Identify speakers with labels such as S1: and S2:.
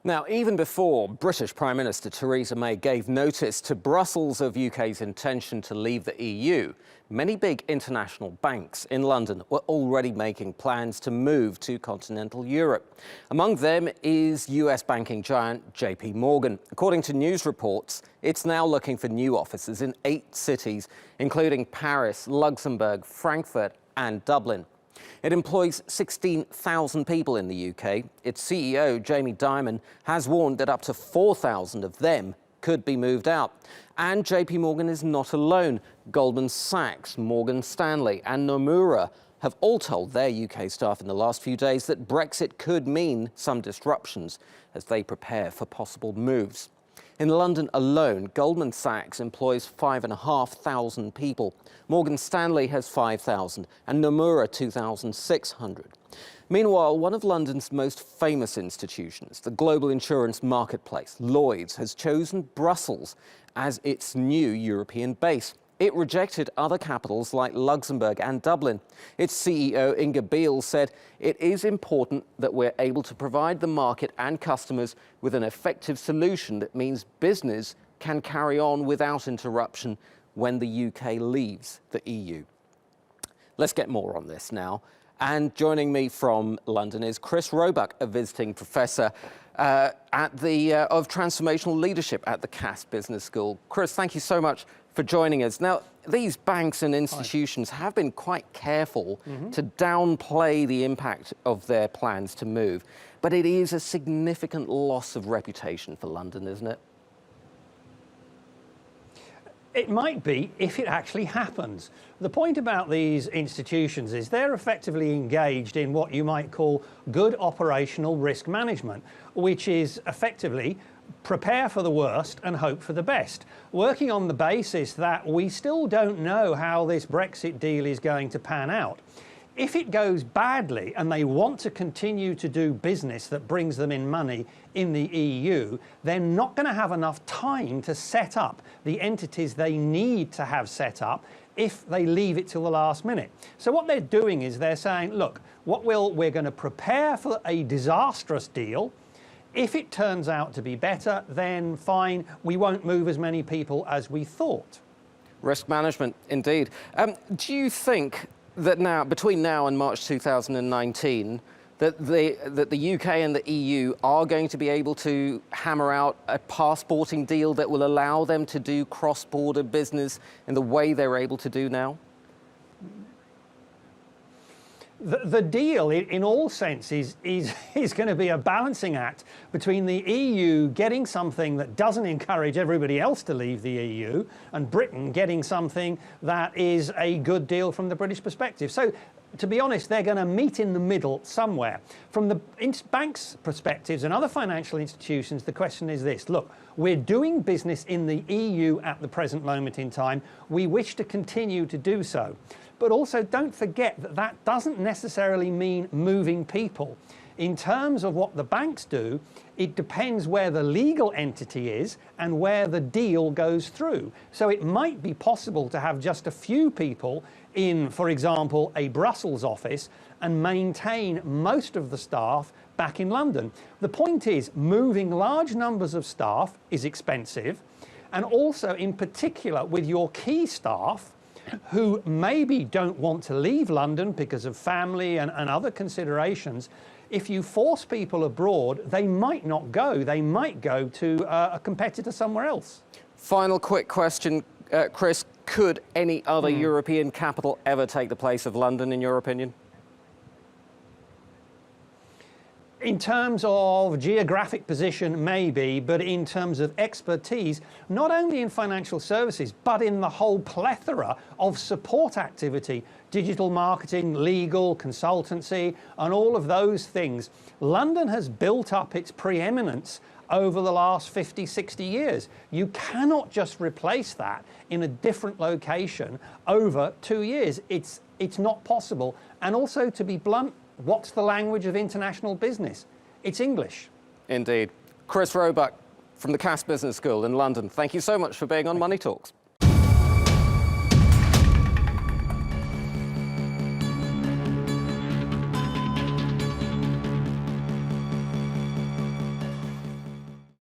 S1: Now, even before British Prime Minister Theresa May gave notice to Brussels of UK's intention to leave the EU, many big international banks in London were already making plans to move to continental Europe. Among them is US banking giant JP Morgan. According to news reports, it's now looking for new offices in 8 cities, including Paris, Luxembourg, Frankfurt and Dublin. It employs 16,000 people in the UK. Its CEO, Jamie Dimon, has warned that up to 4,000 of them could be moved out. And JP Morgan is not alone. Goldman Sachs, Morgan Stanley and Nomura have all told their UK staff in the last few days that Brexit could mean some disruptions as they prepare for possible moves. In London alone, Goldman Sachs employs 5,500 people. Morgan Stanley has 5,000 and Nomura 2,600. Meanwhile, one of London's most famous institutions, the global insurance marketplace, Lloyd's, has chosen Brussels as its new European base. It rejected other capitals like Luxembourg and Dublin. Its CEO, Inga Beale, said it is important that we're able to provide the market and customers with an effective solution that means business can carry on without interruption when the UK leaves the EU. Let's get more on this now. And joining me from London is Chris Roebuck, a visiting professor of transformational leadership at the Cass Business School. Chris, thank you so much for joining us. Now, these banks and institutions have been quite careful to downplay the impact of their plans to move, but it is a significant loss of reputation for London, isn't it?
S2: It might be if it actually happens. The point about these institutions is they're effectively engaged in what you might call good operational risk management, which is effectively prepare for the worst and hope for the best, working on the basis that we still don't know how this Brexit deal is going to pan out. If it goes badly and they want to continue to do business that brings them in money in the EU, they're not going to have enough time to set up the entities they need to have set up if they leave it till the last minute. So what they're doing is they're saying, look, we're going to prepare for a disastrous deal. If it turns out to be better, then fine, we won't move as many people as we thought.
S1: Risk management, indeed. Do you think that now, between now and March 2019, that the UK and the EU are going to be able to hammer out a passporting deal that will allow them to do cross-border business in the way they're able to do now?
S2: The deal, in all senses, is going to be a balancing act between the EU getting something that doesn't encourage everybody else to leave the EU and Britain getting something that is a good deal from the British perspective. So, to be honest, they're going to meet in the middle somewhere. From the banks' perspectives and other financial institutions, the question is this. Look, we're doing business in the EU at the present moment in time. We wish to continue to do so. But also don't forget that that doesn't necessarily mean moving people. In terms of what the banks do, it depends where the legal entity is and where the deal goes through. So it might be possible to have just a few people in, for example, a Brussels office and maintain most of the staff back in London. The point is, moving large numbers of staff is expensive, and also in particular with your key staff, who maybe don't want to leave London because of family and other considerations. If you force people abroad, they might not go. They might go to a competitor somewhere else.
S1: Final quick question, Chris. Could any other European capital ever take the place of London, in your opinion?
S2: In terms of geographic position, maybe, but in terms of expertise, not only in financial services, but in the whole plethora of support activity, digital marketing, legal, consultancy, and all of those things. London has built up its preeminence over the last 50, 60 years. You cannot just replace that in a different location over 2 years. It's not possible. And also, to be blunt, what's the language of international business? It's English.
S1: Indeed. Chris Roebuck from the Cass Business School in London. Thank you so much for being on Money Talks.